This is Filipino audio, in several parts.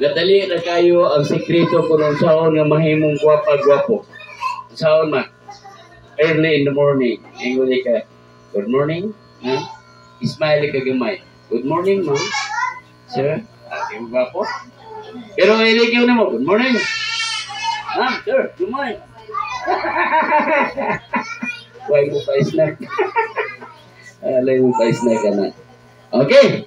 Gadali na kayo ang sekreto kung saan nga mahimong gwapa-gwapo. Saan ma? Early in the morning. Ingon ka, good morning. Ha? Smile ka gamay. Good morning, ma'am. Sir, ating gwapo. Pero iligyaw na mo, good morning. Ma'am, sir, good morning. Why mo pa snack? Alay mo pa snack ka na. Okay.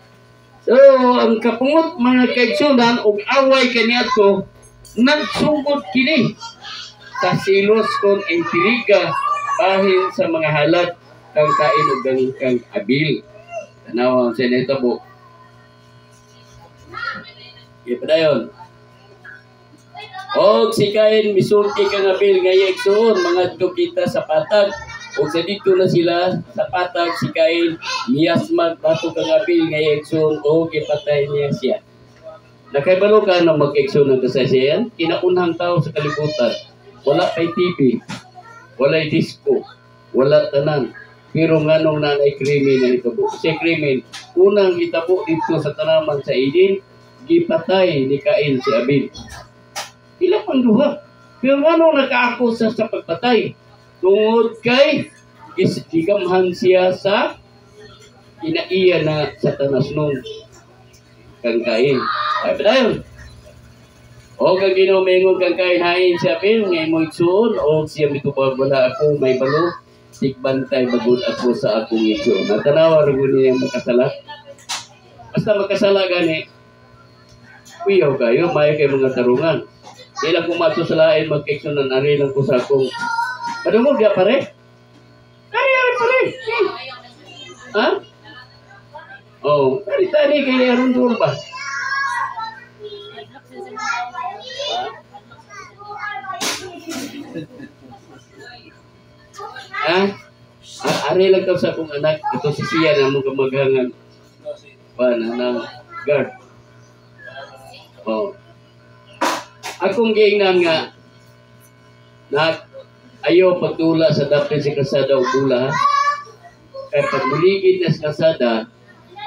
So, ang kapungot mga kaigsunan o away kaniadto nagsugod kini sa silos kong intriga bahin sa mga halat kang kain o kang abil. Tanaw ang senetabo. Ipadayon. Og si kain misulti kang abil ngayag suon mga kita sa patag. Og sa dito na sila sa patag si kain miyasmag bato kang abil ngayag suon o ipatay niya siya. Nakaibalo ka na mag-ekso ng kasaysayan, kinaunhang tao sa kalibutan. Wala kay TV, wala disco, wala tanan. Pero nga nung nanay krimen na itabo. Si krimen, unang itabo dito sa tanaman sa Eden, gipatay ni Cain si Abel. Ilang pang duha. Pero nga nung nakaako sa pagpatay, tungod kay gigamhan siya sa inaiya na Satanas nung kang Cain. Ay, padayon. O kang ginumingon kang Cain hain si Abel, ngay mo igsuon, o siya mitubag wala ako may balo, tigbantay bagod ako sa akong igsuon. Natanawa rin niya makasala. Basta makasala gani, kuyaw kayo, may kayo mga tarungan. Kailang kumato sa lain, mag-iksunan, arilang ko sa akong, padungog dia pare? Ari pare! Ha? Oh, tari-tari kaya aron doon ba? Ha? Ari lang ka sa akong anak. Ito si siya na mga maghangan pa na guard. Oh. Akong giingnan nga na ayaw pagtula sa dapit si kasada o bula. Kaya pag muligid na sa kasada,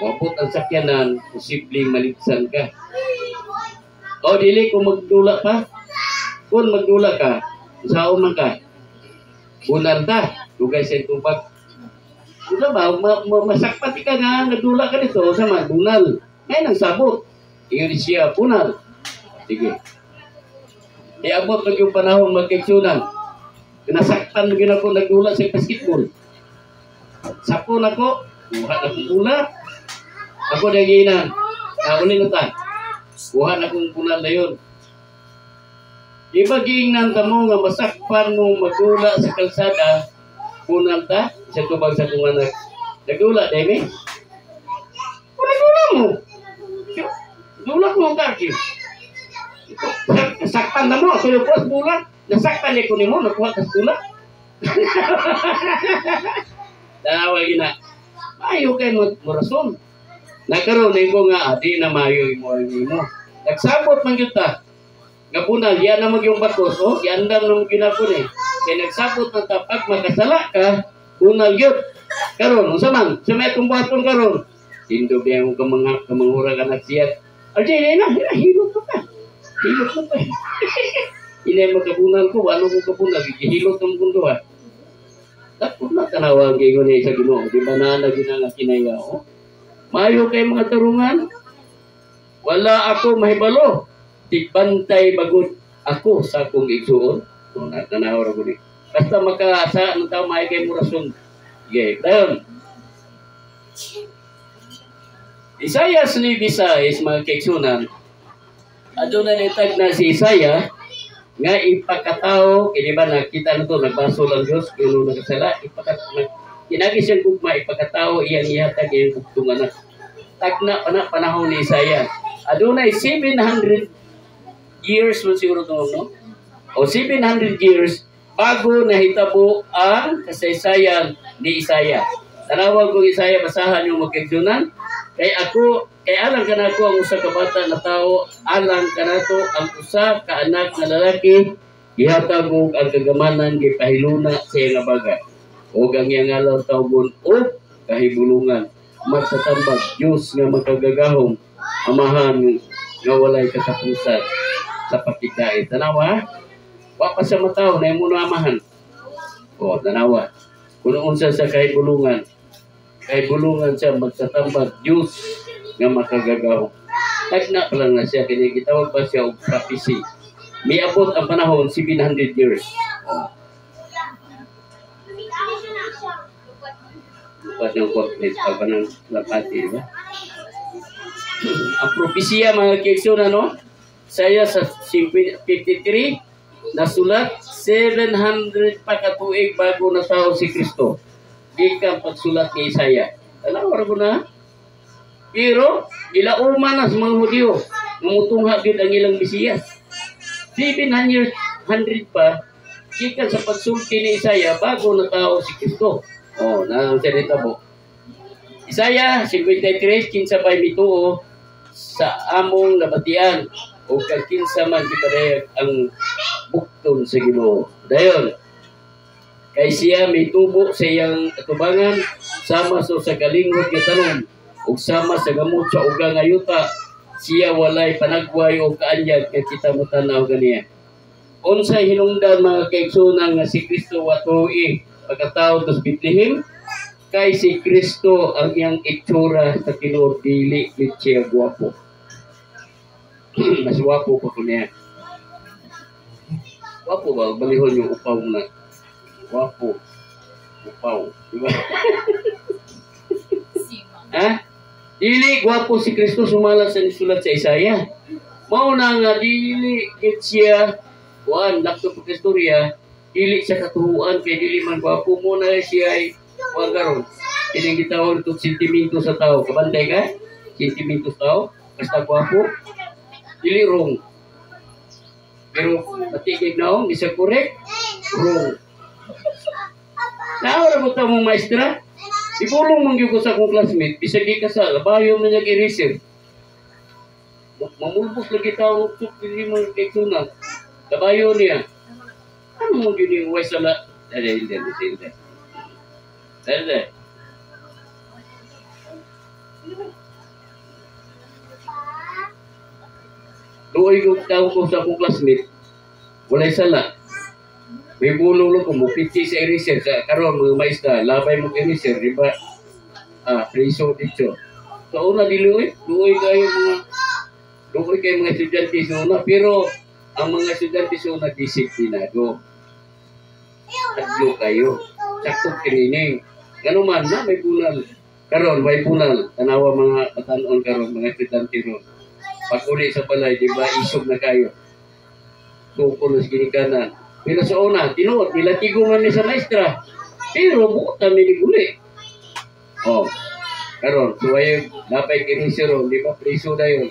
mabot ang sakyanan, posibleng maligsan ka. O dili kung magdula pa. Kung magdula ka, saan man ka? Bunal ta. Lugay sa tubag. Ito ba, masakpat ka nga, nagdula ka dito, sama, bunal. Ngayon ang sabot. Iyon siya, bunal. Sige. Iabot lang yung panahon magkiksunan. Nasaktan lagi ako nagdula sa basketball. Sapon ako, buhat akong pula. Ako nagiinan. Ulit na ta. Buhat akong pula na yun. Iba giingnan ka mo nga masakpan mo magdula sa kalsada, punal ta, sa tubag sa kong anak. Nagdula, Demi? Nagdula mo. Dula ko ang kaki. Nasaktan na mo, ako yung puas bula. Nasaktan niya ko ni mo, nakuha ka sa bula. Tawag na. Mayo kayo mo rason. Nagkaroon na ko nga, di na mayo mo. Nagsabot man yun ta. Gabunal, yan na yung batos, oh, yan na nung ginapon eh. Kaya nagsabot ng tapat, magkasala ka, bunal yun. Karon, unsa man, sa may tumbaton karon. Tindo biya mo kamangurang anak siya. Aldi, na, hilot mo ka. Hilot mo ka. Inay mo kabunal ko, ano mo kabunal, hilot ng mundo ha. Tapos na tanawag kayo niya sa Ginoo, di ba na ginanga kinaya, oh. Mayo kayo mga tarungan. Wala ako mahibalo. Tigbantay bagod ako sa akong igsuon. Natanaw ra ko ni. Basta makaasa ng tao may kay murason. Sige, dayon. Isaiah 9:6 mga kaigsunan. Aduna nitag na si Isaiah nga ipakatao, kini ba nakita nito nagbaso lang Dios kuno nakasala kinagi siyang gugma ipakatao iyang ihatag iyang bugtong anak. Tagna panahon ni Isaiah. Adunay 700 years mo siguro ito, no? O 700 years bago nahitabo ang kasaysayan ni Isaiah. Tanawag ko Isaiah, basahan yung magkaigsunan. Kay alang ka na ako ang usa ka bata na tao, alang ka na to ang usa ka anak na lalaki, ihatag mo ang kagamanan, gipahiluna sa iyang baga. O ang iyang alaw tawgon o kahibulungan. Magsatambag, Diyos nga magkagagahom, amahan nga walay katapusan sa pagkikain. Tanawa, wa pa sa mataw na mo amahan. O, tanawa. Kung unsa sa kahibulungan siya magtatambag Diyos nga makagagaw. Tagna pa lang na siya, kaya gitawag pa siya og prophecy. May abot ang panahon, 700 years. O. Bukat ng corporate, pag ng lapati, di ba? Ang propesya, mga kekson, saya sa 53, nasulat 700 pa katuig bago na tao si Kristo. Gikan pagsulat ni Isaya. Alam mo na? Pero, ilauman na sa mga Hudyo, namutungha din ang ilang Mesiyas. 700 pa, gikan sa pagsulti ni Isaya bago na tao si Kristo. Oh, nangsalita mo. Isaya 53, kinsa pa'y mituo sa among nabatian o kinsa man gipadayag ang bukton sa Ginoo. Dayon, kay siya may tubo sa iyang atubangan sama sa galingod nga tanom ug sama sa gamot sa ugang ayuta siya walay panagway o kaanyag nga kita mo tanaw ganiya. Unsay hinungdan mga kaigsunan nga si Kristo watuig pagkatao dos Bethlehem kay si Kristo ang iyang itsura sa tinuod dili siya gwapo. Mas gwapo pa ko niya. Gwapo ba? Balihon yung upaw na. Gwapo. Upaw. Diba? Ha? Dili gwapo si Kristo sumala sa nisulat sa Isaya. Mauna nga dili git siya kuan lakto pa istorya dili sa katuhuan kay dili man gwapo mo na siya ay kuan karon. Ining gitawag itong sentimento sa tao. Kabantay ka? Sentimento sa tao? Basta gwapo? Dili wrong. Pero patigig na akong, isa correct? Wrong. Naawara mo mong maestra? Ibulong mong ko sa akong classmate, isa gikasal, labayo mo niya i-reserve. Mamulbos lagi tao, hindi mo kaigsunan. Labayo niya. Ano mo yun yung waisala? Hindi. Luoy ko tao ko sa akong classmate, walay sala. May bulong lang ko, mupiti sa eraser. Karon mga maestra, labay mo eraser, di ba? Preso dito. So una, luoy kayo mga estudyante sa una, pero ang mga estudyante sa una, disiplinado. Taglo kayo. Saktong training. Gano'n man na, may bunal. Karon, may bunal. Tanawa mga patanon karon, mga estudyante ron. Pag uli sa balay, di ba, isog na kayo. Tukol na sa ginikanan. Pero sa una, tinuot, nilatigo man ni sa maestra. Pero buot kami ni guli. Oh, karon, suwayog, lapay kinisiro, di ba, preso na yun.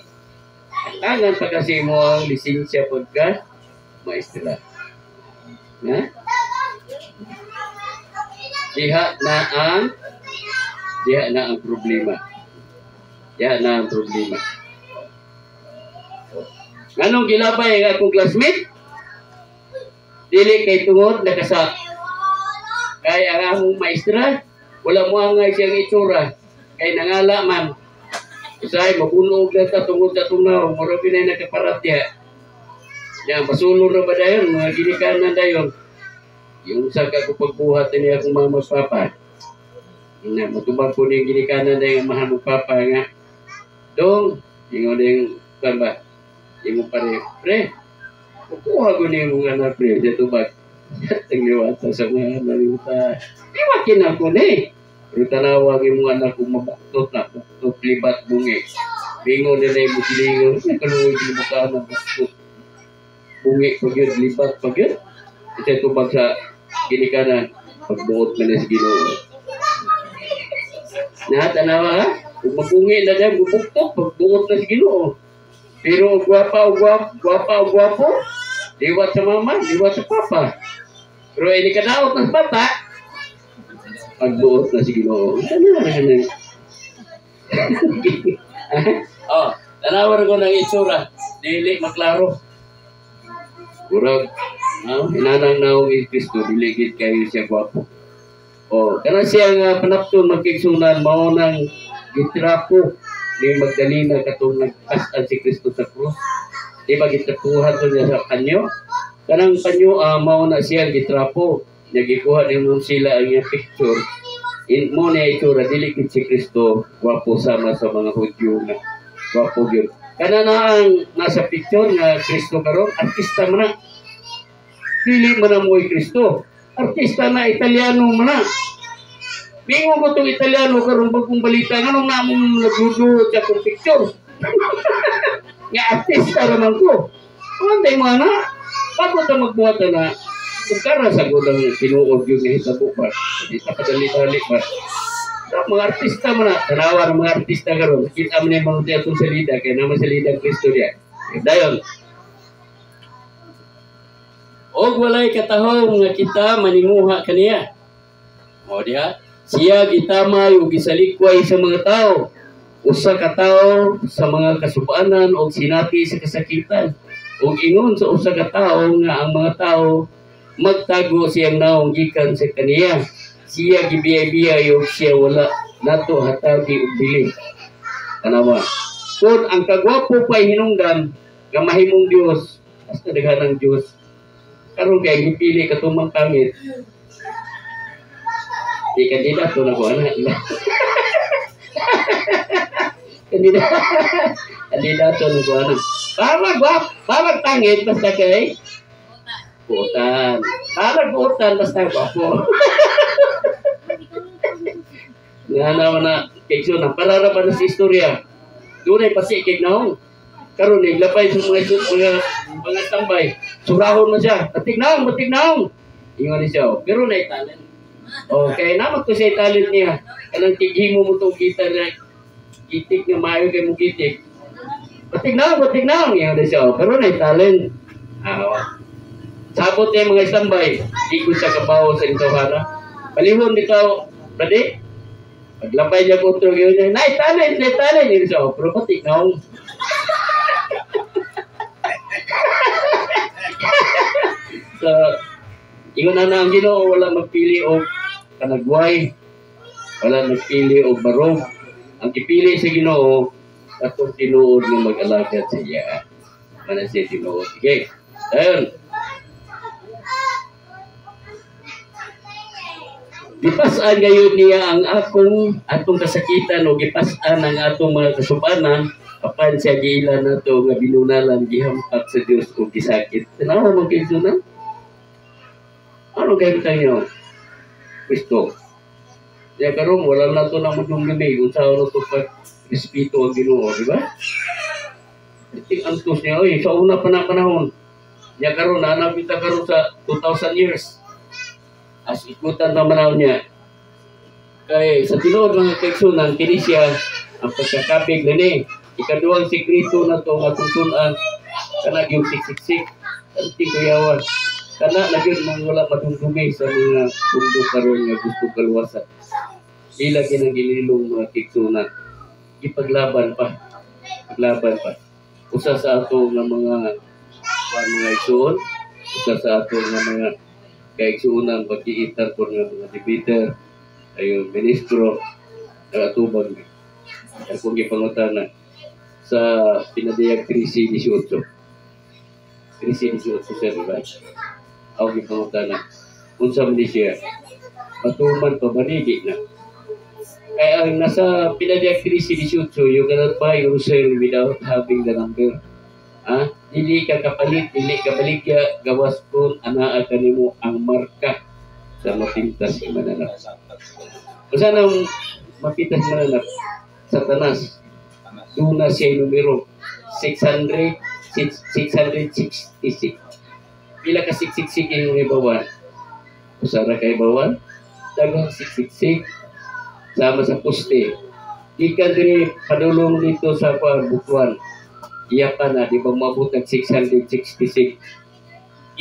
Tangan pa kasi mo ang lisensya pagka maestra. Ha? Diha na ang problema. Anong gilabay ang akong classmate? Dili kay tungod nakasa. Kay ang among maestra, wala mo angay siyang itsura. Kay nangala man. Usay mabunog na ta tungod sa tunaw, mura binay nakaparat diha. Yan, masulong na ba dayon, mga ginikanan dayon. Yung sa pagbuhat niya akong mga papa. Na matubag ko ni ginikanan dayon mahal mo papa nga. Dong, yung ding kamba. Yung pare, pre, kukuha ko niya yung anak pre, sa tubag. Tangliwata sa mga nalimuta. Iwakin ako na eh. Pero tanawag yung mga anak kong mabuktot na, buktot, libat, bungi. Bingo nila yung musilingo. Nakaluwi yung bukaan na buktot. Bungi pag yun, libat pag yun. Kasi tubag sa ginikanan, pagbuot na na sa Ginoo. Tanawa ha? Kung magbungi na dyan, bubuktot, pagbuot na sa Ginoo. Pero gwapa o gwapo, liwat sa mama, liwat sa papa. Pero ini kadaot ng bata, pagbuot na si Ginoo. Tanawar ko ng itsura, dili maklaro. Kurag, hinanang naong Kristo, diligid kayo siya gwapo. Kana siya nga panapton magkigsunan, maunang gitrapo ni Magdalena katong nagtasan si Kristo sa krus. Di ba gitapuhan to niya sa panyo? Kanang panyo mao na siya gitrapo. Nagikuha ni mo sila ang iyang picture. Mo na itsura dili kit si Kristo wapo sama sa mga Hudyo nga wapo gyud. Kana na ang nasa picture nga Kristo karon artista man na. Dili man na mo Kristo. Artista na Italiano man na. Bingo ko itong Italiano karon bagong balita nganong namong nagludo sa kong picture. Nga artista naman ko. Kumanday mo na. Bago ta magbuhat na kung kara sa gulang tinuod yung hitabo pa. Hindi ta padali-dali pa. Sa mga artista mo na. Tanawa ng mga artista karon. Kita mo na yung mga atong salida. Kaya naman salida ang Kristo niya. Dayon. Og walay katahong nga kita manimuha kaniya. O diha. Siya gitamay o gisalikway sa mga tao. Usa ka tao sa mga kasubanan o sinati sa kasakitan. O ingon sa usa ka tao nga ang mga tao magtago siyang naong gikan sa kaniya. Siya gibiyay-biyay o siya wala nato hatagi og bili. Tanawa. Kung ang kagwapo pa'y hinungdan nga mahimong Dios, hasta daghanang Dios. Karon kay gipili katumang pangit. Di kandidato na ko anak. Kandidato na ko anak. Bawag pangit basta kay buotan. Bawag buotan basta gwapo. Nga naman na kekso na pararapan na sa istorya. Doon ay pasikig na hong. Karon naglapay sa mga tambay. Surahon mo siya. Matignaong. Ingon ni siya. Pero na talent. Okay, naman ko siya talent niya. Kanang tighimo mo itong kita na gitik na mayo kay mo gitik. Matignaong. Ingon ni siya. Pero na talent. Sabot niya mga tambay. Di ko siya kabaho sa intawhana. Palihon dito. Pwede? Paglapay niya ko ito. Nay talent. Ingon siya. Pero matignaong. So, ingon na ang Ginoo wala magpili og kanagway, wala magpili og barog. Ang ipili sa Ginoo katong tinuod nga mag-alagad sa iya. Mana siya tinuod. Okay. Ayun. Gipas-an gayud niya ang atong kasakitan o gipas-an ang atong mga kasubanan apan siya giila nato nga binunalan gihampak sa Dios o gisakit. Tanawa man kay na? Ano kayo tayo? Kristo. Kaya karon wala na ito na madumdumi kung saan ito pag-respeto ang Ginoo, di ba? Iting antos niya, sa una pa na panahon. Kaya karon naanap kita karon sa 2,000 years. As ikutan na manahon niya. Kaya sa tinuod mga kaigsunan, kini siya ang pagkakabig na ni. Ikaduhang sekreto na ito nga tutunan kanag yung siksik. Kanti ko yawan. Kana nagyon mga wala madumdumi sa mga pundo karon nga gusto kalwasan. Ila ginagililong mga kiksunan. Ipaglaban pa. Usa sa ato nga mga igsuon, usa sa ato nga mga kaigsuonan pagkiitar po nga mga debater, ayon ministro, atubang akong gipangutana sa pinadayag 13-18. 13-18 siya, diba? Ako gipangutana. Unsa man di siya, matuman pa manigi na. Kaya ang nasa pinadayag 13-18, you cannot buy yourself without having the number. Dili ka kapalit, dili ka baligya, gawas kung anaa kanimo ang marka sa mapintas ng mananap. Kung saan ang mapintas ng mananap? Satanas. Doon na siya numero 666. Pila ka siksik yung ibawan. Usara ka ibawan. Dagang siksik sama sa poste. Ikan din padulong dito sa bukuan. Iya pa na, di ba mabot ng 666.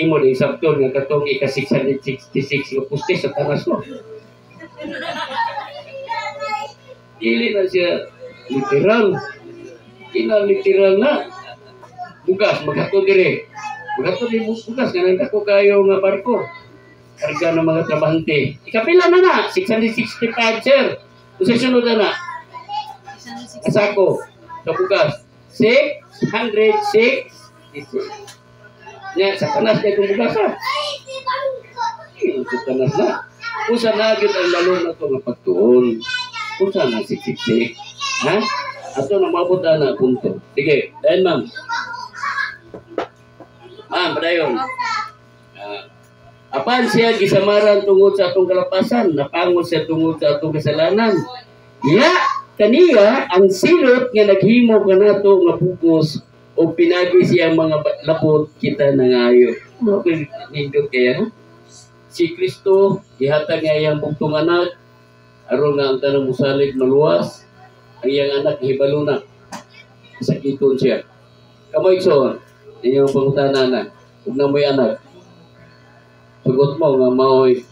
Imo na isabton nga katong ika 666 yung poste sa tanas mo. Dili na siya literal. Literal na. Bugas, maghatod dire. Maghatod din bugas, ganun ako kayo nga barko. Karga ng mga trabahante. Ikapila na 665, sir. Kung sa sunod na. kasako sa bugas 666 nya sa kanas kay kung bugas ha sa kanas na usa na gyud ang lalo na to nga pagtuon usa na siksik ha ato na mabot na punto sige dahil ma'am padayon apan siya gisamaran tungod sa atong kalapasan napangod siya tungod sa atong kasalanan kaniya ang silot nga naghimo kanato nga pupos o pinagi siyang mga lapot kita nangayo. Nindot kaya si Kristo gihatag nga iyang bugtong anak aron nga ang tanang musalig maluwas ang iyang anak hibalo na sakiton siya. Kamoy son inyong pangutana na kung na mo'y anak sugot mo nga mao'y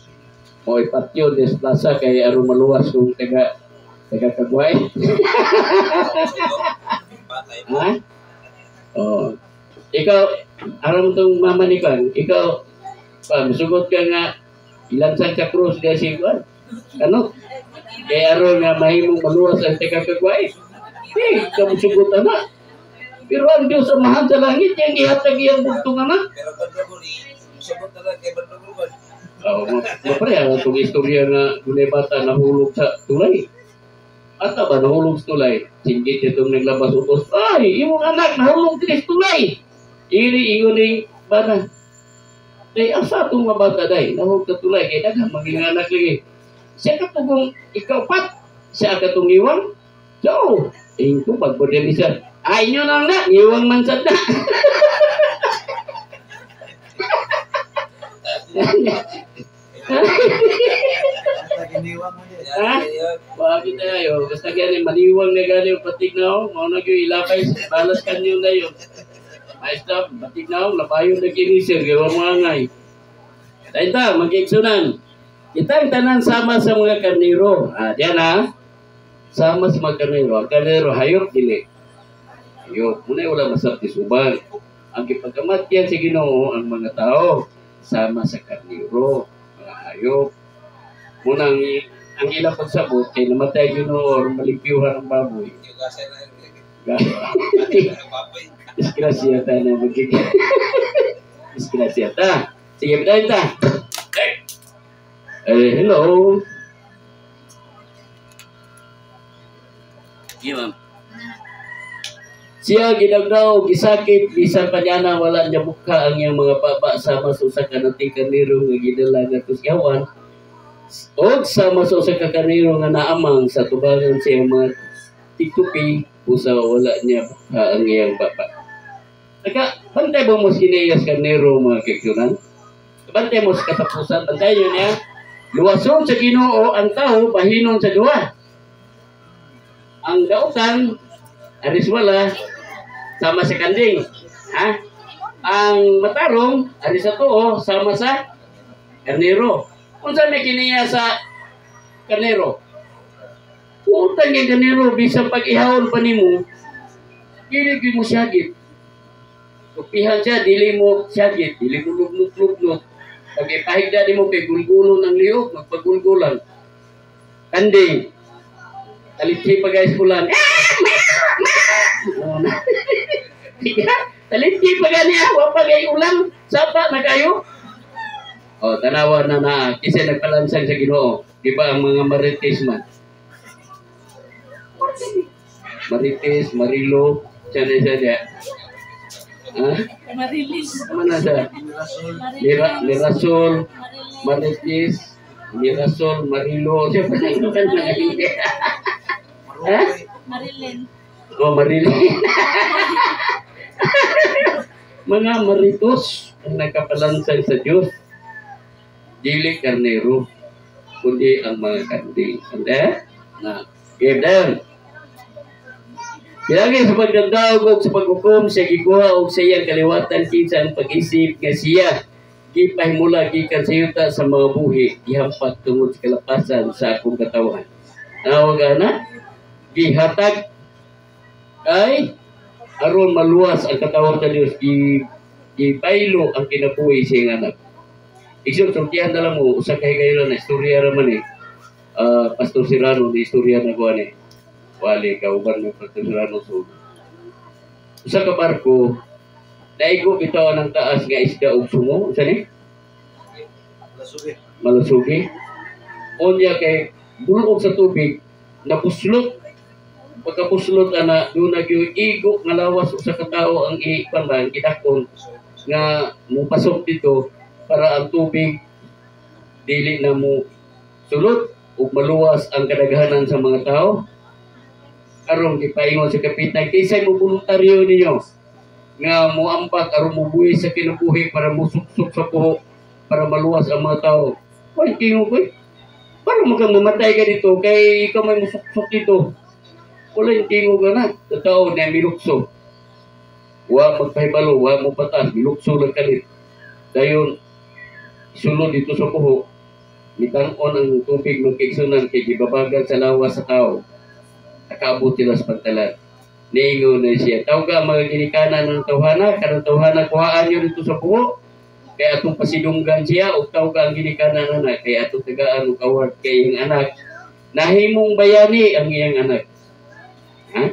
patyo des plaza kay aron maluwas kung taga kagway. Ha? Oh. Ikaw, aram tong mama ni Kang, ikaw, sugot ka nga, ilansan sa krus kaya si Kwan. Ano? Kaya aron nga mahimong maluwas ang taga kagway. Kamu sugot na. Pero ang Diyos sa mahal sa langit, yung ihatag iyang bugtong anak. Pero pag sugot na lang kay Bandungan. Mapre, itong istorya nga gunay bata nahulog sa tulay. At ba nahulog sa tulay? Singgit itong naglabas utos. Ay, imong anak nahulog din sa tulay. Iri-iuning bana. Day, asa itong mga bata day? Nahulog sa tulay. Kaya dagang maging anak lagi. Siya katugong ikaw pat. Siya katong iwang. So, ito pagpudin siya. Ay, nyo lang na. Iwang mansad na. Ha? Bakit tayo? Basta gani, maliwang na gani yung patig na ako. Mauna nyo ilakay, balas kanyo na yun. Maestra, patig na ako, labayon na kinisir, gawang mga ngay. Dahil ta, mag-iksunan. Kita ang tanan sama sa mga karniro. Diyan ha? Sama sa mga karniro. Ang karniro, hayop dili. Hayop. Muna wala masarap isuban. Ang ipagkamatyan sa Ginoo ang mga tao. Sama sa karniro. Mga hayop. Muna ang ilang pagsabot kay namatay Ginoo or malipiuhan ang baboy. Disgrasya ta na magiging. Disgrasya ta. Sige, bidahin ta. Hello. Sige, ma'am. Siya ginagdaw, gisakit, bisan pa niya na wala niya mukha ang iyang mga baba sama sa usa ka nating kaniro nga gidala nga tusyawan. O sama sa usa ka kaniro nga naamang sa tubangan sa iyang mga titupi, usa wala niya mukha ang iyang baba. Naka, bantay ba mo sinayas kaniro mga kektunan? Bantay mo sa katapusan, bantay nyo niya. Luwason sa Ginoo ang tao, bahinon sa duwa. Ang dautan, aris wala, sama sa kanding. Ha? Ang matarong, aris sa tuo, sama sa karnero. Kung saan may kiniya sa karnero? Utang yung karnero, bisang pag-ihawon pa ni mo, kiligin mo siyagit. Tupihan siya, dili mo siyagit, dili mo lugnut-lugnut. Pag ipahigda di mo kay gulgulo ng liyok, magpagulgulan. Kanding. Talitsi pa guys pulan. Talitsi pa gani ako pa gay ulang. Sapa na kayo. O, tanawa na kasi nagpalansang sa Ginoo. Di ba ang mga marites man? Marites, Marilo, siya. Ha? Marilis. Mana siya? Mirasol, Marites, Mirasol, Marilo. Siya pa lang yung kanta nga hindi. Ha? Marilyn. Oh, Marilyn. Mga maritos ang nakapalansang sa Diyos. Dili karnero, kundi ang mga kanding. Anda? Na, give them. Kailangan sa pagdagdag o sa paghukom siya giguha o sa iyang kaliwatan kinsa ang pag-isip nga siya gipahimula gikan sa yuta sa mga buhi gihampat tungod sa kalapasan sa akong katawan. Nawag na gihatag ay aron maluwas ang katawan sa Dios gipaylo ang kinabuhi sa iyang anak. Isyon sultihan na lang mo usa ka higayon na istorya ra man Pastor Serrano ni istorya na ko ani. wali ka uban ng Pagkasurano Sud. Usa ka barko, naigo bitaw ng taas nga isda og sumo, usa ni? Nasubi. Malusugi. Unya kay bulog sa tubig, napuslot. Pagkapuslot ana, doon nag-igo nga lawas usa ka tawo ang gidakon nga mupasok dito para ang tubig dili na mo sulot ug maluwas ang kadaghanan sa mga tao. Aron gipaingon sa kapitan, kisay mo voluntaryo ninyo nga moambak aron mobuhi sa kinabuhi para musuksok sa puho para maluwas ang mga tao. Ay, tingog ko paano mo kang mamatay ka dito kay ikaw may musuksok dito? Wala yung tingog ka na. Sa tao na milukso. Wa magpahibalo, wa mo patas, milukso lang kalit. Dayon, sulod dito sa puho, mitanon ang tubig ng kiksunan kay gibabagan sa lawas sa tao. Nakaabot sila sa pagtalan. Niingon na siya, tao ka mga ginikanan ng tawhana, karang tawhana kuhaan nyo dito sa puho, kaya atong pasidunggan siya, o tao ka ang ginikanan na, kaya atong tagaan o kawad kay iyang anak. Nahimong bayani ang iyang anak. Ha?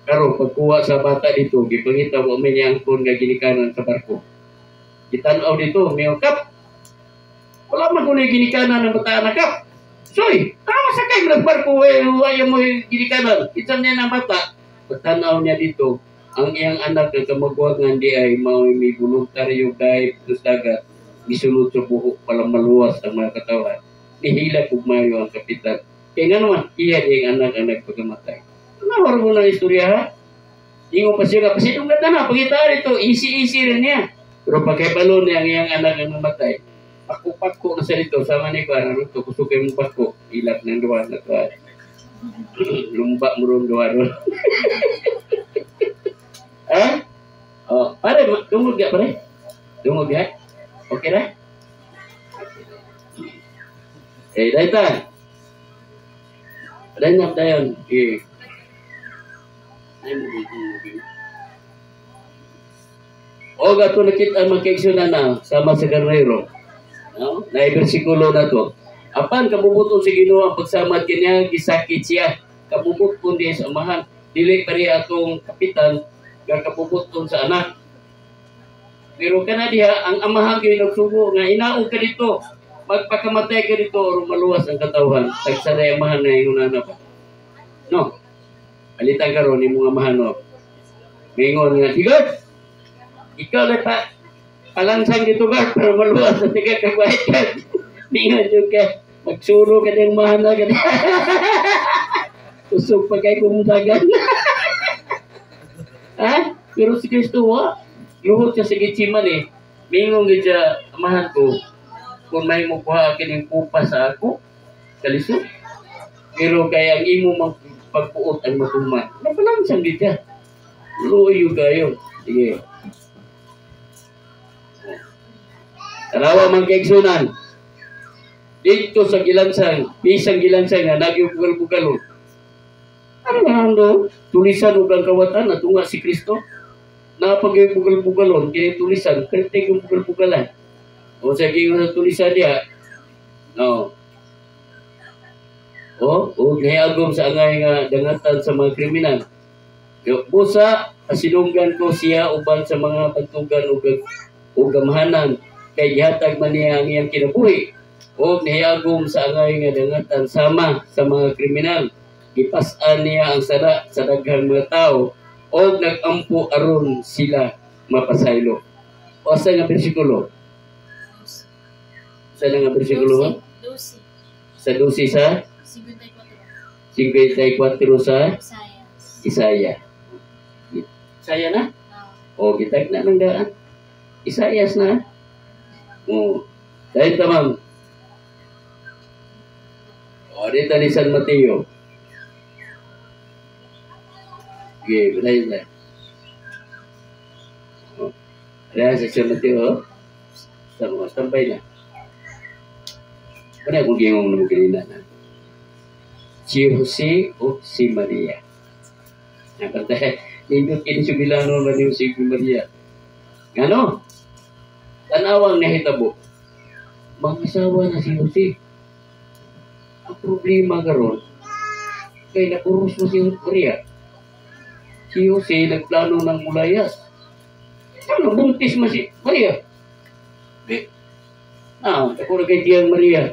Karon pagkuha sa bata dito, gipangita mo may angkon nga ginikanan sa barko. Gitanaw dito, may kap. Wala man kuno ginikanan ng bata na kap. Soy, tama sa kay ng barko ayaw mo ginikanan. Isang niya ng bata. Pagtanaw niya dito, ang iyang anak na kamagwagan di ay may voluntaryo dahil sa dagat. Gisulod sa buhok palang maluwas ang mga katawan. Nihila kung mayo ang kapitan. Kaya nga naman, iya di ang anak-anak pagkamatay. Nawar mo ng istorya ha? Ingo pa siya, pasidungan na pagkita rito, easy rin niya. Pero pagkaibalo niya ang iyang anak ang namatay, pako-pako na sa dito, sama ni ko, ano ito, kusukay mo pako, ilap ng duwa na ito. Lumba mo rin duwa rin. Ha? Oh, pare, dungog ya pare? Dungog ya? Okay na? Dahil ta. Dahil na tayo. O gato nakita ang magkaigsuna na sama sa karnero. No? Na bersikulo na to. Apan kabubuton si Ginoo ang pagsamad kanya gisakit siya. Kabubuton di sa amahan. Dili pare atong kapitan nga kabubuton sa anak. Pero kana diha ang amahan gyud nagsugo nga inaog ka dito. Magpakamatay ka dito o maluwas ang katawhan. Tagsanay amahan na ingon na pa. No. Alitan karon ni mga mahano. Mingon nga, "Tigod. Ikaw na palansang dito ka para maluwas sa tiga kagwait ka." Mingon jud ka, magsuro ka ng mahana ka. Usog pa kay kumudagan. Ha? Pero si Kristo wa. Luhot siya sa gitsiman eh. Mingon gid siya, amahan ko, kung may mo kuha kining pupa sa ako, kalisod. Pero kaya ang imo pagpuot ang matuman. Napalansang din siya. Luyo kayo. Sige. Tarawa man kaigsunan. Dito sa gilansang, bisang gilansang nga nagyubugal-bugalon. Ano nga ando? Tulisan o ang kawatan at tunga si Kristo. Napag-bugal-bugalon, kaya tulisan, kritik yung bugal-bugalan. O sa sa tulisan niya, no. O gayagom sa angay nga dangatan sa mga kriminal. Busa, asidunggan ko siya uban sa mga pagtugan o gamahanan kay gihatag man niya ang iyang kinabuhi. O nahiyagom sa angay nga dangatan sama sa mga kriminal. Ipas-an niya ang sara sa daghang mga tao o nagampo aron sila mapasaylo. O sa nga bersikulo? Sa nga bersikulo? 12. Sa 12 sa? 54 sa Isaya. Isaya na? O, gitag na ng daan. Isayas na. O, dahil tamang. O, dito ni San Mateo. Okay, dahil na. O, dahil sa San Mateo, tambay na. Ano kung gingong na magalina na? Si Jose o si Maria. Napantay, nindot kinisubilano na ni Jose o Maria. Ano? Tanawang nahitabo. Mag-asawa na si Jose. Ang problema karon, kay nakurus mo si Maria. Si Jose nagplano ng mulayas. Ano, buntis mo si Maria? Ako na kay Tiyang Maria.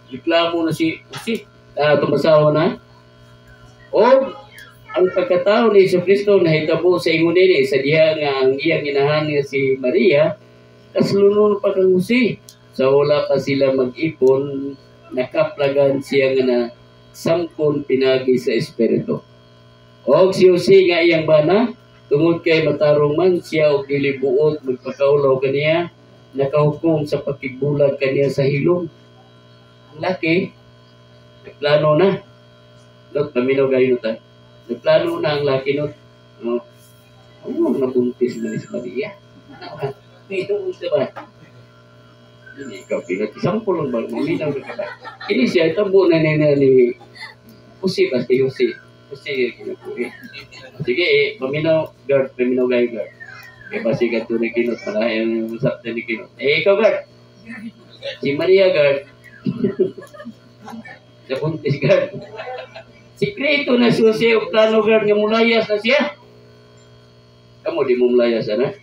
Reklamo na si Jose. Tumasawa na. O, ang pagkatao ni Jesucristo na hitabo sa ingon nini sa diha nga ang iyang inahan nga si Maria, kaslunod pa kang Jose. So wala pa sila mag-ipon, nakaplagan siya nga na samkon pinagi sa Espiritu. O si Jose nga iyang bana, tungod kay matarong man siya og dili buot magpakaulaw kaniya, nakahukom sa pakigbulag kaniya sa hilom. Ang laki, nagplano na. Not, paminaw gayon ta. Nagplano na ang laki not. Nabuntis na ni si Maria. Ito ba? Hindi ikaw pinag-isampol lang ba? Maminaw na ka ba? Ini siya, tabo na ni Jose ba? Si Jose. Jose, kinapuwi. Sige, paminaw guard. Paminaw gayon guard. Kaya ba siya ito ni Kinot? Malayan yung usap na ni Kinot. Ikaw guard. Si Maria guard. Nabuntis guard. Sikreto na si Jose o plano guard nga mulayas na siya. Kamu di mo mulayas na?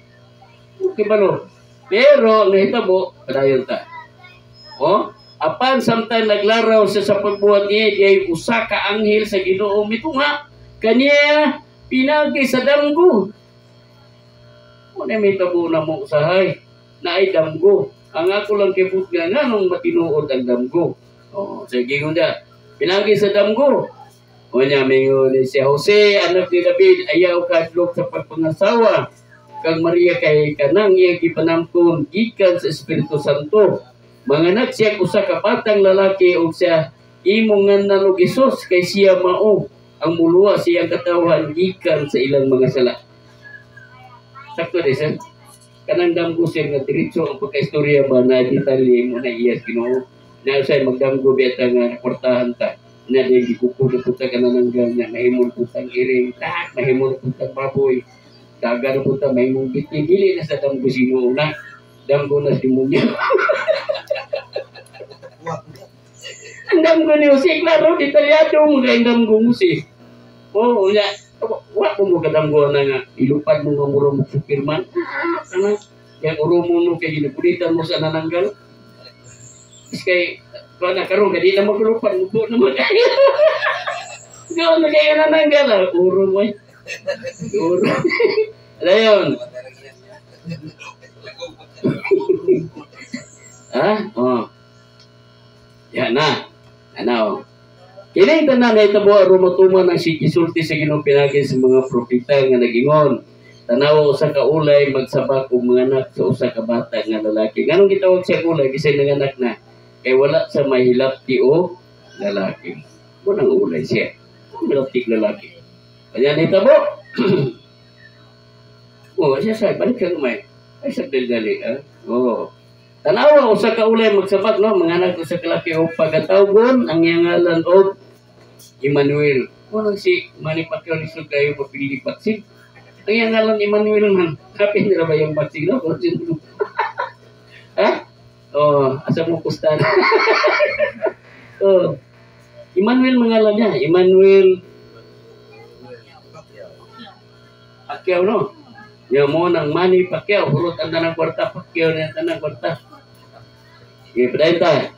Okay ba no? Pero nahitabo, padayon ta. O, apan samtang naglaraw siya sa pagbuhat niya, diay usa ka anghel sa Ginoo mitunga kaniya pinagi sa damgo. O na may tabo na mo usahay na ay damgo. Ang ako lang kiput nga nung matinuod ang damgo. O, sige nga pinagi sa damgo. O niya, mingon si Jose, anak ni David, ayaw kadlok sa pagpangasawa. Kang Maria kay kanang iyang gipanamton gikan sa Espiritu Santo. Manganak siya usa ka batang lalaki ug siya imong ngannan og Hesus kay siya mao ang muluwa siyang katawhan gikan sa ilang mga sala. Sakto di sir. Kanang damgo siya nga diretso ang pagkaistorya ba na detalye mo na iyas Ginoo. Na say magdamgo beta nga kwartahan ta. Na di gikukudo po ta kanananggal na mahimol po tang iring, lahat mahimol po tang baboy. Dagar po ta mahimong bitin, dili na sa damgo Ginoo na. Damgo na si Munya. Ang damgo ni Jose, klaro, detalyado mo na ang damgo mo si. Oo, ya. Wala po mo kadamgo na nga. Ilupad mo nga mura mo sukirman. Ano? Yang urumo mo kay ginapulitan mo sa nananggal. Is kay, na karon kadi na maglupad mo po naman kayo. Gawin na kayo nananggal. Uro mo eh. Uro. Ayon. Ha? Oh. Yan na. Ano? Kini tanan ay tabo rumatuman ang sigisulti sa Ginoo pinagi sa mga propeta nga nagingon. Tanaw usa ka ulay magsabak og mga anak sa usa ka bata nga lalaki. Nganong gitawag siya ulay bisay nanganak na kay wala sa mahilapti o lalaki. Mo nang ulay siya. Mahilapti lalaki. Kanya ni tabo. Oh, siya say balik ka may. Ay sa dali ha. Oh. Tanawa usa ka ulay magsabak no mga anak sa kalaki o pagatawgon ang iyang ngalan og Emmanuel. Mo si Manny Pacquiao lisod kayo papili vaksin. Ang iyang ngalan Emmanuel man. Happy na ba yung vaksin no? Ha? Oh, asa mo kustan. Oh. Emmanuel mangalan niya, Emmanuel Pacquiao no. Yung mo ng Manny Pacquiao, hurot ang tanang kwarta, Pacquiao na ang tanang kwarta. Padayon tayo.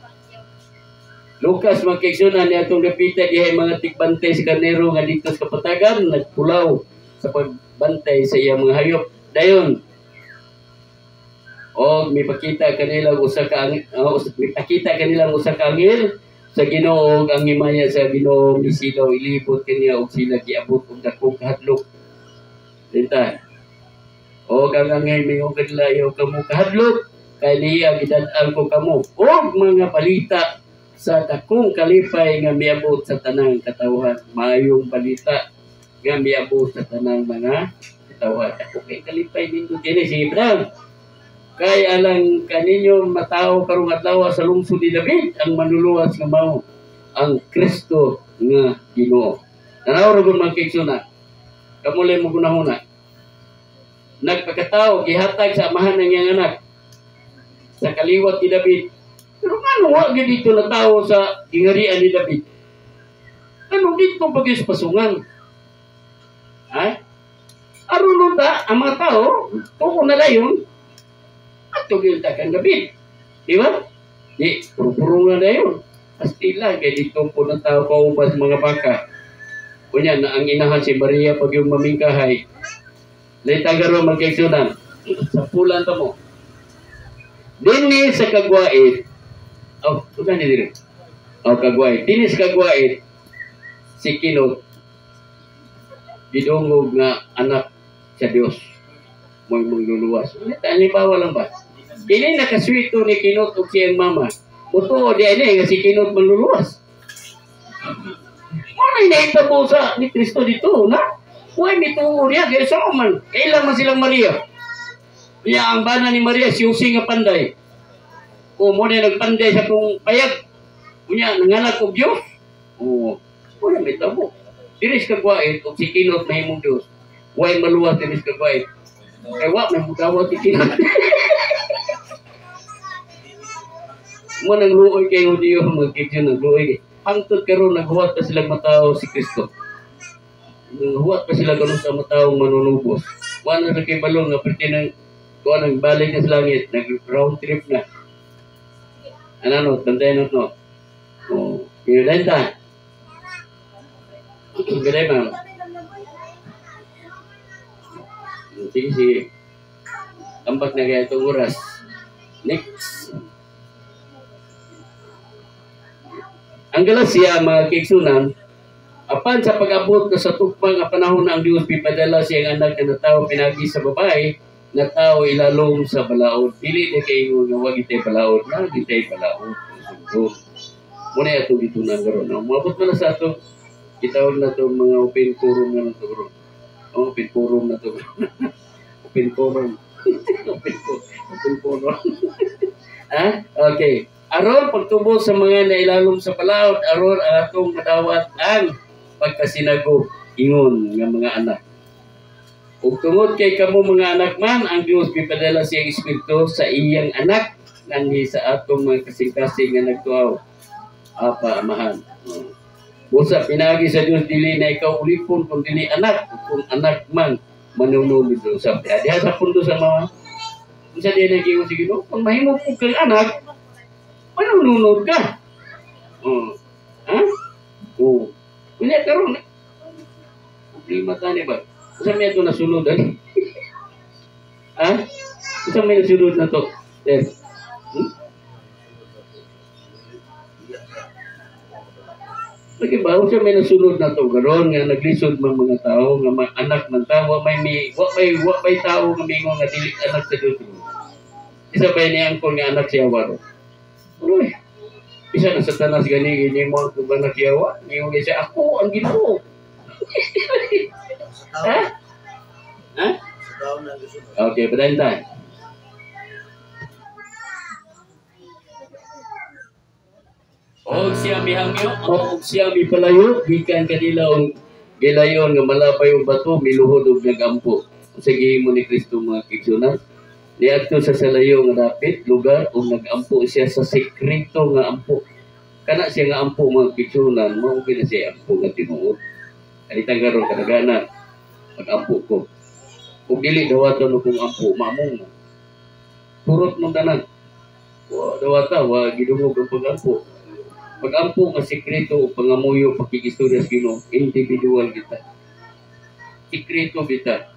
Lucas magkiksunan niya itong gapita dihay mga tigbantay sa kanero nga dito sa kapatagan, nagpulaw sa pagbantay sa iyang mga hayop. Dayon. O may pakita kanila usa ka angel sa Ginoo ang himaya sa Ginoo misilaw ilibot kaniya og sila giabot og dakong kahadlok. Dita. O kang angel mingon kanila yo kamo kahadlok kay niya gidad-an ko kamo og mga balita sa dakong kalipay nga miabot sa tanang katawhan. Mayong balita nga miabot sa tanang mga katawhan. Ako kay kalipay nindot kini si Abraham. Kay alang kaninyo matao karong adlaw sa lungsod ni David ang manluluwas nga mao ang Kristo nga Ginoo. Tanaw ra gud man kigsuna. Kamulay mo gunahuna. Nagpakatao gihatag sa amahan ng iyang anak sa kaliwat ni David. Pero ano wa gid dito na tao sa gingarian ni David? Ano dito bagis pasungan? Ha? Aron ta ang mga tao, tuko na dayon, at tugil ta kang gabi. Di ba? Di, puro-puro na dayon. Pastila, kaya dito po ng tao kaubas mga baka. Kunya na ang inahan si Maria pag yung mamingkahay. Laitagaro magkaigsunan. Sa pulan ta mo. Dini sa kagwait. Oh, tugan ni dire. Oh, kagwait. Dini sa kagwait. Si Kinot. Gidungog nga anak sa Dios. Mo'y luluwas. Halimbawa lang ba? Kini nakaswito ni Kinot o siyang mama. Uto, di ay nga si Kinot manluluwas. Ano yung naitabo sa ni Kristo dito, na? Huwag mituo niya, kaya sa man. Kailan man silang Maria. Kaya ang bana ni Maria, siyusing nga panday. O mo na nagpanday sa kong payag. Kunya, nanganak ko Diyos. O, wala may tabo. Diris kagwait, o si Kinot na himong Diyos. Huwag maluwas diris kagwait. Kaya wak, may mutawat si Kinot. Mo nang luoy kayo Diyo, magkikyo nang luoy. Hangtod karon naghuwat pa silang matao si Kristo. Naghuwat pa sila ganun sa mataong manunubos. Wala na kay balong nga pwede nang kuha nang balik na sa langit, nag-round trip na. Ano, tantayin no? O, yun ta. Gaday ma'am. Sige. Tambak na kaya itong oras. Next. Ang Galacia, mga kigsunan, apan sa pag-abot na sa tukmang nga panahon na ang Diyos pipadala siyang anak na tao pinagi sa babae, na tao ilalom sa balaod. Dili na kayo nga wag itay balaod, na itay balaod. So, muna ito dito na garo. Mabot mo na sa ito, itawag na ito mga open forum na ito garo. Open forum na ito. Open forum. Open forum. Ha? Okay. Aron pagtubo sa mga nailalom sa balaod, aron ang atong madawat ang pagkasinagog ingon nga mga anak. Ug tungod kay kamo mga anak man, ang Dios gipadala siyang Espiritu sa iyang anak nanghi sa atong mga kasing-kasing nga nagtuaw. Apa amahan. Busa pinagi sa Dios dili na ikaw ulipon kung dili anak, kung anak man manunulid sa diha sa pundo sa mga unsa dili gyud sige no, kung mahimo ko kang anak manunod ka. Ha? Kunya karon. Problema tani ba? Sa may ito nasunod ani. Ha? Sa may nasunod na to. Yes. Lagi ba sa may nasunod na to karon nga naglisod man mga tao nga anak ng tao may tao nga mingo nga dili anak sa Dios. Isa ba ni angkol nga anak siya waro? Uy, isa na Satanas gani mo ang tuban na kiyawa. Ngayon siya, ako ang Ginoo. Ha? Ha? Okay, padayin tayo. Og siya mihangyo, og siya mipalayo, gikan kanila og gilayon nga malapay og bato, miluhod og nagampo. Sige mo ni Kristo mga kigsunan. Niadto sa salayo nga dapit lugar o nag-ampo siya sa sekreto nga ampo. Kana siya nga ampo mga kigsunan, mao kina siya ampo nga tinuod. Kanitang karon kadagana pag-ampo ko. Ug dili dawaton kung ampo mamong. Purot mong tanan. Wa dawata wa gidungog ang pag-ampo. Pag-ampo nga sekreto o pangamuyo pakigistorya sa Ginoo, individual kita. Sekreto kita.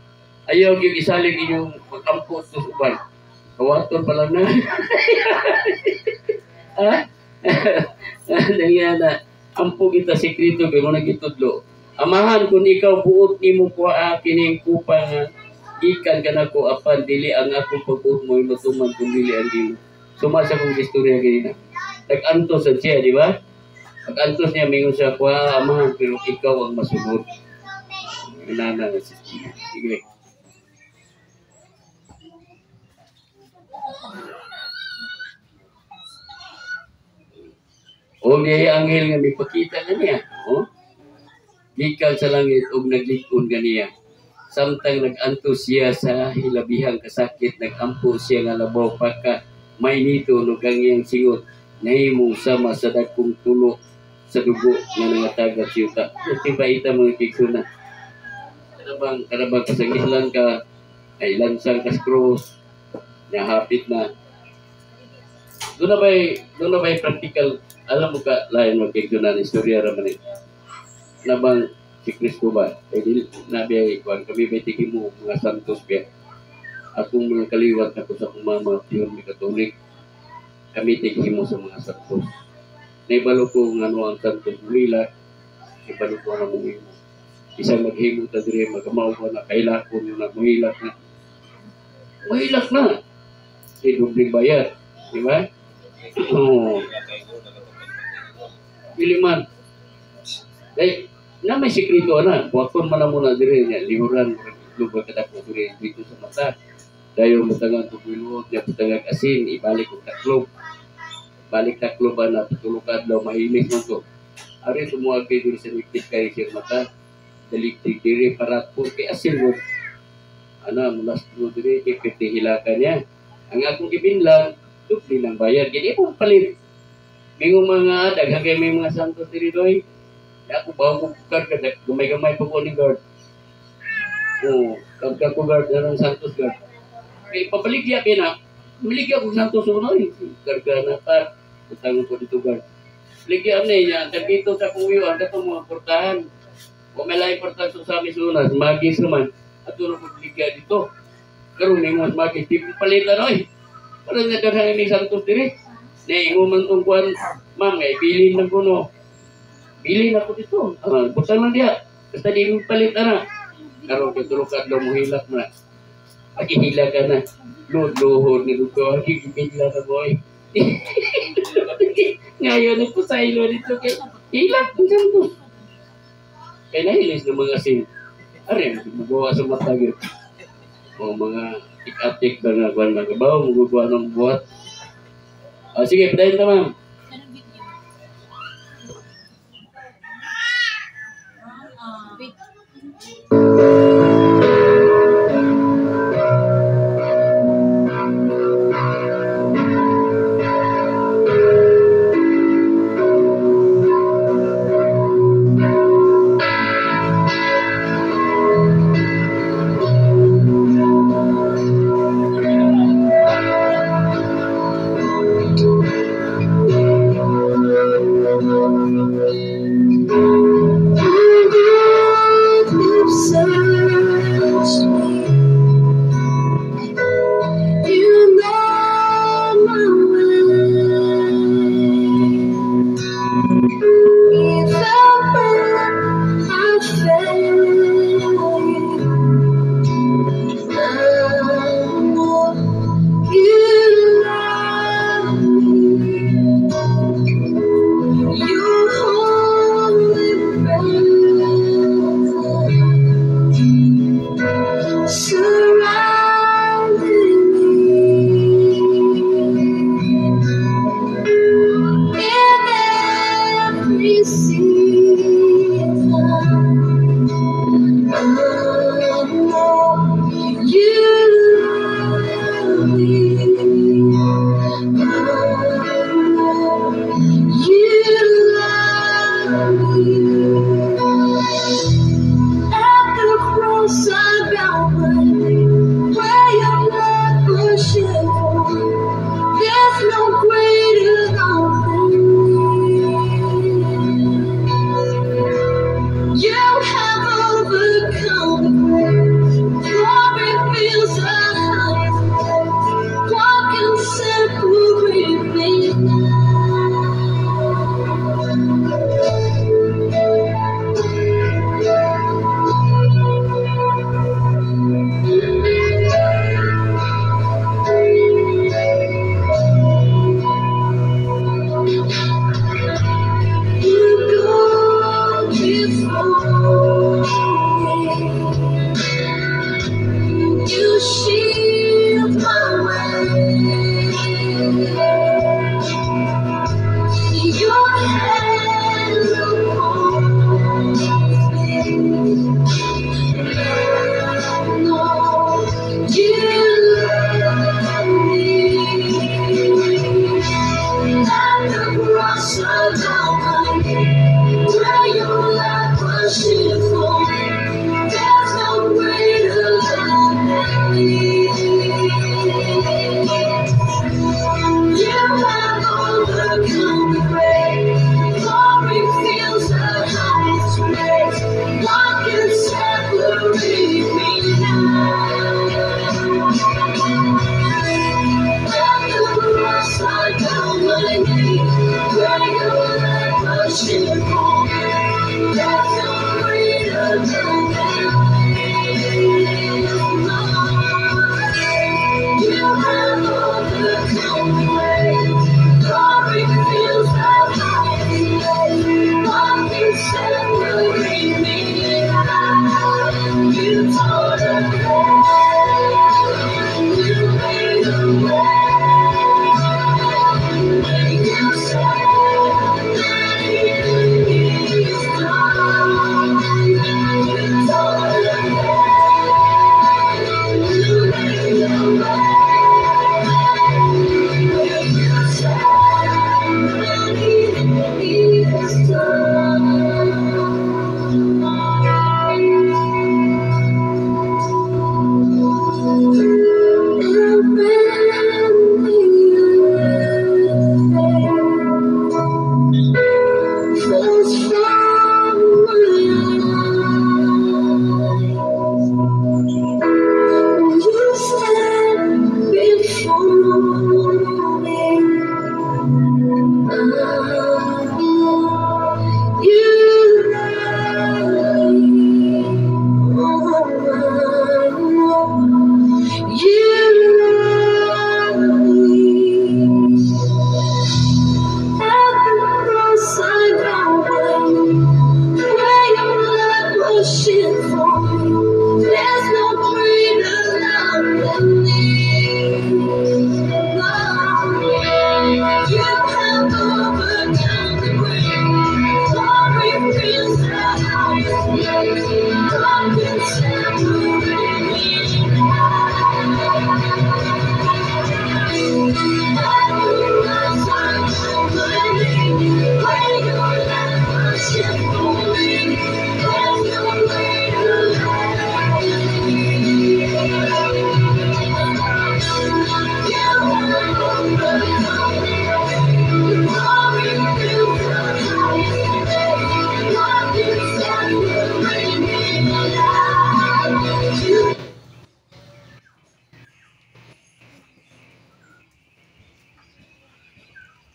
Ayaw yung isalig inyong mag-ampo sa uban. Kawaton pa lang na. Ha? Nangyana, ampo kita sekreto, pero nagitudlo. Amahan, kung ikaw buot ni mo po kining kupang ikan ka na ko apan, dili ang akong pag-buot mo, matuman kung dili ang dili. Sumasa kong istorya ganina. Nag-antos siya, di ba? Pag-antos niya, mingon siya, kuha amahan, pero ikaw ang masugod. Nana, sige. O niya anghel nga mipakita na niya. Gikan sa langit og naglikon ganiya. Samtang nag-anto siya sa hilabihang kasakit, nag-ampo siya nga labaw pagka may nito lugang iyang singot. Nahimong sama sa dakong tulo sa dugo nga nangatagad sa yuta. Tiba-ita mga kigsuna. Karabang kasangilan ka, ay lansang ka sa cross, hapit na. Doon na ba'y practical, alam mo ka, lain magkigsuna ng istorya raman eh. Nabang si Kristo ba? Eh, nabi ay kami may tigim mo mga santos biya. Akong mga kaliwat ako sa akong mga piyon may katolik. Kami tigim mo sa mga santos. Naibalo ko ng ano ang santos mulila. Naibalo ko ang muhimo. Isang maghimo ta dire magamaw ko na kailak ko na muhilak na. Muhilak na. Si dubling bayad. Di ba? Oo. Piliman. Dahil, na may sikrito na. Buwakon man na muna dire niya. Lihuran. Lugar kadako dire dito sa mata. Dahil mutangan tubuilot niya. Mutangan asin. Ibalik ko taklob. Balik taklob ba na patulukad daw mahilis mo to. Ari sumuag kayo dire sa liktik kayo siya mata. Daliktik dire para po kay asin mo. Ana, mulas mo dire kay pitihilakan niya. Ang akong ibinlang, dupli ng bayad. Hindi mo palit. Mingong mga daghang kay may mga santos diri doy. Ako ba ko guard ka, gamay-gamay pa ko ni guard. Oo, kagka ko guard na ng santos guard. Kaya papaligya na, miligya ko santos unoy. Karga na pa, utang ko dito guard. Ligya na niya, dito sa kuyo, ang dato mga portahan. O may laing portahan sa amin sunas, magis naman. At doon ko ligya dito. Karoon na yung mga magis, di ko palitan oy. Parang nagkasang ni santos diri. Nainguman tong kuwan, ma'am, bilin na ko no. Bilin ako dito. Butang lang dia. Basta di mo palit na. Karoon ka tulukad daw mo hilak na. Pagihila ka na. Luhod ni Lugo. Higibigla na boy. Ngayon ito sa ilo dito kay hilak ng santos. Kaya nahilis ng mga sin. Arin, magawa sa mata yun. O mga tik-atik ba nga kuwan magabaw, magagawa ng buhat. Sige, padayin ta ma'am. Anong video? Wait. So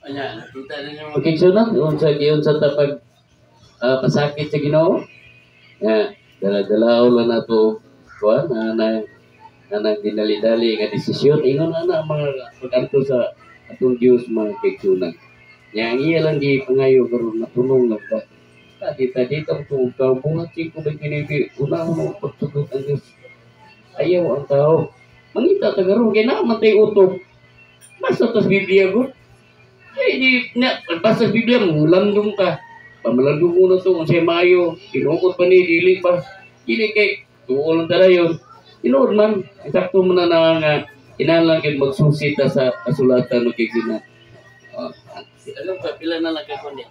Anya, nakita ninyo mga kigsunat, yun sa tapag pasakit sa Ginoo. Nga, dala-dalaw lang na to, kuha, na dinali-dali nga desisyon. Ingon na mga pag-anto sa atong Diyos mga kigsunat. Nga, ang iya lang di pangayo, karoon natulong lang ka. Dito kung ikaw, bungat ko ba kinibi, unang mo pagsugot ang Diyos. Ayaw ang tao. Mangita tagaroon, kaya naman tayo utok. Basta tas Biblia ko. Eh, basta Biblia mo, landong ka. Pamalandong mo na ito, kung siya mayo, kinukot pa ni, dili pa. Dili kay, tuulang tala yun. Inood man, eksakto mo na nga, inalang kayo magsusita sa kasulatan ng kikina. Alam ka, pila na lang ka kundi.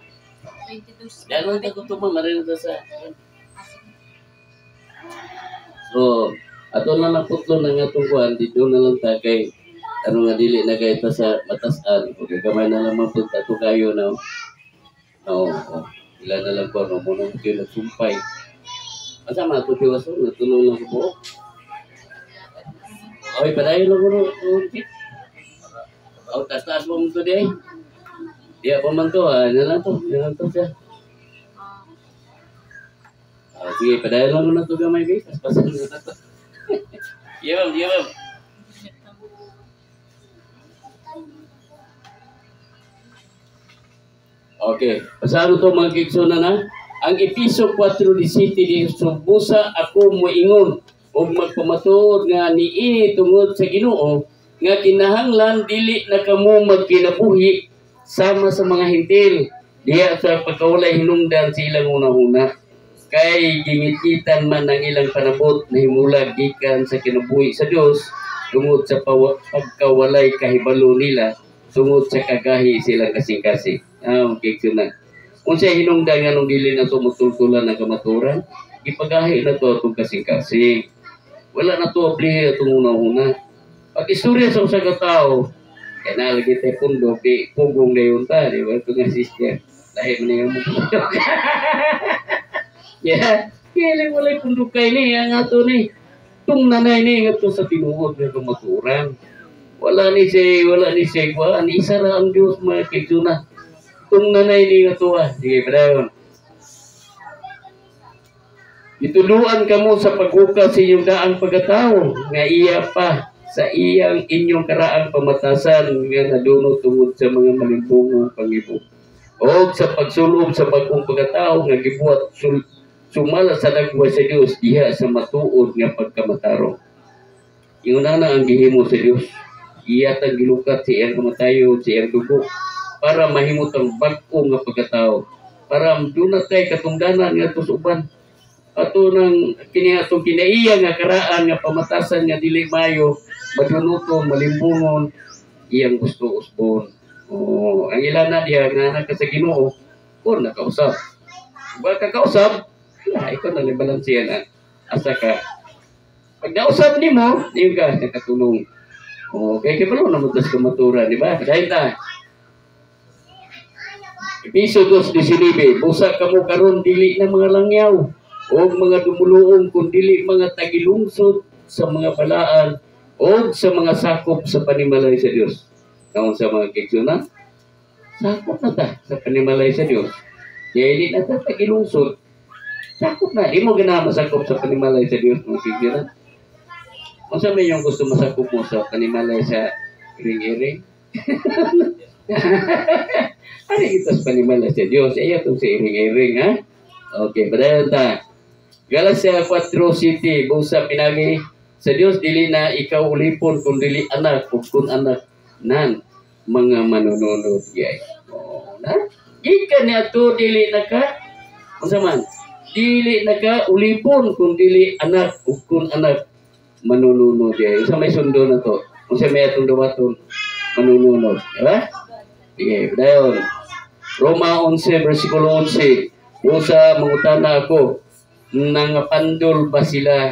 22. Kaya lang ka kutuma, marin na sa... So, ato na lang putlo na nga tungkuhan, dito na lang ta kay ano nga dili na kay ta sa matasan. Okay, gamay na lang punta to kayo na. Oo, ila na lang ko no muna kayo nagsumpay. Asa man to piwaso, natulong lang ko. Oy, padayon lang ko no. Oh, tas mo to day. Dia pa man to, na lang to siya. Sige, padayon lang ko na to gamay guys. Pasan mo na to. Iya, ma'am. Okay, pasado to mga kigsunan na. Ang Episo 4:17 di subusa ako moingon ug magpamatud nga niini tungod sa Ginoo nga kinahanglan dili na kamo magkinabuhi sama sa mga hintil diya sa pagkawalay hinungdan sa ilang una-una. Kay gimikitan man ang ilang panabot na himulag gikan sa kinabuhi sa Dios tungod sa pagkawalay kahibalo nila tungod sa kagahi silang kasing-kasing. Okay, na. Kung siya hinungdan nga nung dili na tumutultulan ng kamaturan, ipagahi na to itong kasing-kasing. Wala na to oblihe itong una-una. Pag istorya sa usa ka tao, kaya nalagay tayo pundo, pugong na yun ta, di ba? Ito nga sister. Dahil mo na yung mga yeah, kaya walay pundo kayo ni, ang ato ni. Itong nanay ni, nga to sa tinuod ng kamaturan. Wala ni siya, wala ni isa na ang Diyos mga kigsunan. Itong nanay ni nga to sige, padayon. Ituluan ka mo sa paghuka sa iyong daang pagkatao, nga iya pa sa iyang inyong karaang pamatasan nga nadunot tungod sa mga malimbungong pangibo. O sa pagsulob sa bagong pagkatao nga gibuhat sumala sa dagwa sa Dios diha sa matuod nga pagkamataro. Yung na ang gihimo sa Dios. iyatang gilukat sa iyang kamatayon, sa iyang dugo, para mahimot ang bag-o nga pagkatao. Para dunay katungdanan nga ito sa uban. Ato nang kini atong kinaiya nga karaan nga pamatasan nga dili mayo, madunuton, malimbungon, iyang gusto usbon. Ang ilan na diya nga nagka sa Ginoo, o nakausap. Ba kakausap, ikaw na libalansiyan na. Asa ka. Pag nausap ni mo, yun ka, nakatulong. Kaya kipalo na mutas kamaturan, di ba? Dahil ta. Episo 2:19, busa ka mo karon dili na mga langyaw, o mga dumuluong kung dili mga tagilungsod sa mga balaan, o sa mga sakop sa panimalay sa Dios. Kaon sa mga kiksuna, sakop na ta sa panimalay sa Dios. Kaya hindi na ta tagilungsod. Sakop na. Di mo gana masakop sa panimalay sa Dios mga kiksuna. Kung sa may yung gusto masakop mo sa panimalay sa iring-iring? Ano ito sa panimalay sa Dios? Ayaw itong sa iring-iring, ha? Okay, padayon ta. Galatia 4:7, busa pinagi sa Dios, dili na ikaw ulipon, kung dili anak, kung anak nan mga manununod yay. Na? Ika niya to dili na ka, man, dili na ka ulipon, kung dili anak, kung anak manununod yay. Sa may sundo na to, kung sa may atong dawaton, manununod. Diba? Sige, dayon. Roma 11, versikulo 11, busa mangutana ako, nang pandol ba sila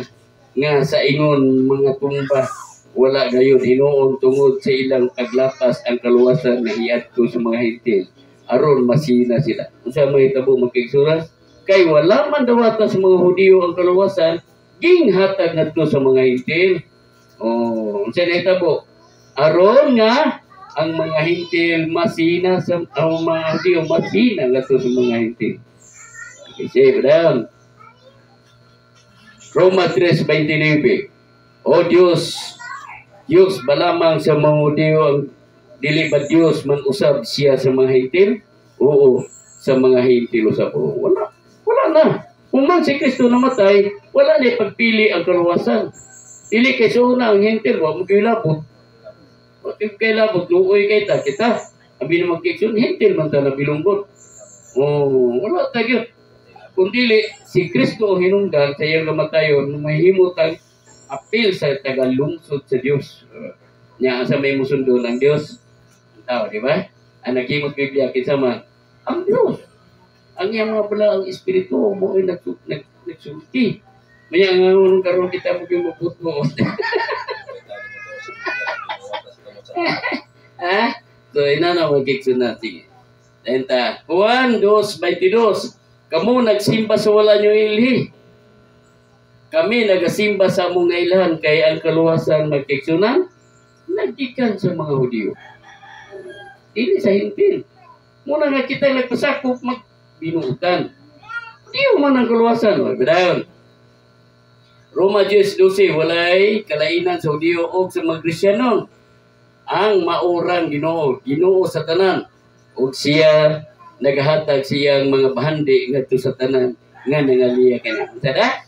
nga sa ingon mga tumba, wala gayon hinuon tungod sa ilang paglapas ang kaluwasan na iadto sa mga hintil aron masina sila. Unsa may tabo magkigsuras kay wala man dawata sa mga Hudiyo ang kaluwasan, ginghatag ngadto sa mga hintil. Unsa may tabo aron nga ang mga hintil masina sa ang mga Hudiyo masina ngadto sa mga hintil. Okay, down. Roma 3:29. O Diyos, balamang sa mga Hudiyo ang dili ba Diyos man usab siya sa mga hintil? Oo, sa mga hintil usab. Wala na. Kung man si Kristo namatay, wala na pagpili ang kaluwasan. Dili kay una ang hintil, wa mo kailabot. Wa kailabot, luoy kay ta kita. Abi na magkiksun, hintil man ta na bilunggot. Wala tayo. Kung dili, si Kristo ang hinungdan sa iyang kamatayon, mahimot ang apil sa tagalungsod sa Diyos. Nya sa may musundo ng Diyos. Tao, di ba? Ang naghimot Biblia, kisama, ang Diyos. Ang iyang mga pala, ang Espiritu mo ay nagsulti. Maya nga nung karoon kita mo yung mabut mo. So, ina na magkiksun natin. Denta, Juan 2:22. Kamu nagsimba sa wala nyo ilhi. Kami nagasimba sa among nailahan kay ang kaluwasan magkiksunan nagkikan sa mga Hudiyo. Dili sa hintil. Muna nga kita nagpasakop magbinuutan. Hudiyo man ang kaluwasan. Magbidayon. Roma 10:12, walay kalainan sa Hudiyo o sa mga Kristyano. Ang maurang Ginoo, Ginoo sa tanan. O siya nagahatag siyang mga bahandi ngadto sa tanan nga nangaliya kana. Sada?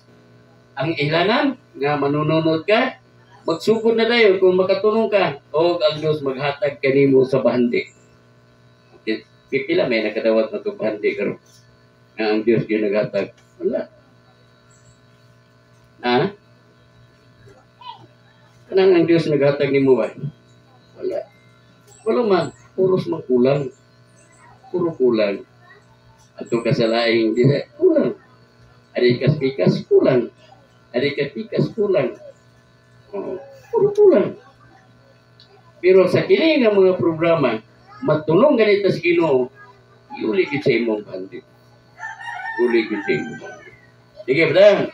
Ang ilanan nga manununod ka, magsugod na dayon kung makatulong ka o ang Dios maghatag kanimo sa bahandi. Pipila may nakadawat na to bahandi karon. Nga ang Dios gyud naghatag. Wala. Kanang ang Dios naghatag nimo ba? Wala. Wala man, puros man kulang. Puro kulang. Ato kasalaing di kulang. Ari kas-pikas kulang. Ari kas-pikas kulang. Puro kulang. Pero sa kini nga mga programa, matulong ganito sa Ginoo, iuli gid sa imong bandit. Uli gid sa imong bandit. Sige, brad.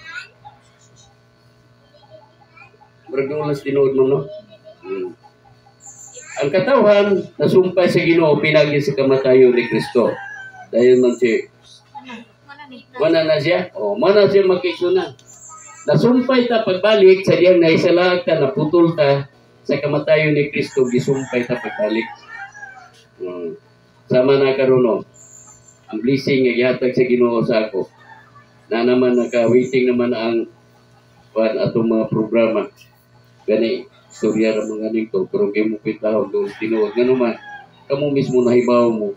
Berdulas tinuod mo, no? Ang katawhan nasumpay sa Ginoo pinagi sa kamatayon ni Kristo. Dahil man si mana na siya. Mana siya magkiksunan. Nasumpay ta pagbalik sa diyang naisalaag ta, naputol ta sa kamatayon ni Kristo, gisumpay ta pagbalik. Sama na karon ang blessing nga gihatag sa Ginoo sa ako. Na naman naka-waiting naman ang atong mga programa. Gani storya ra mga nito pero kay mo pitahon do tinuod nga naman kamo mismo nahibaw mo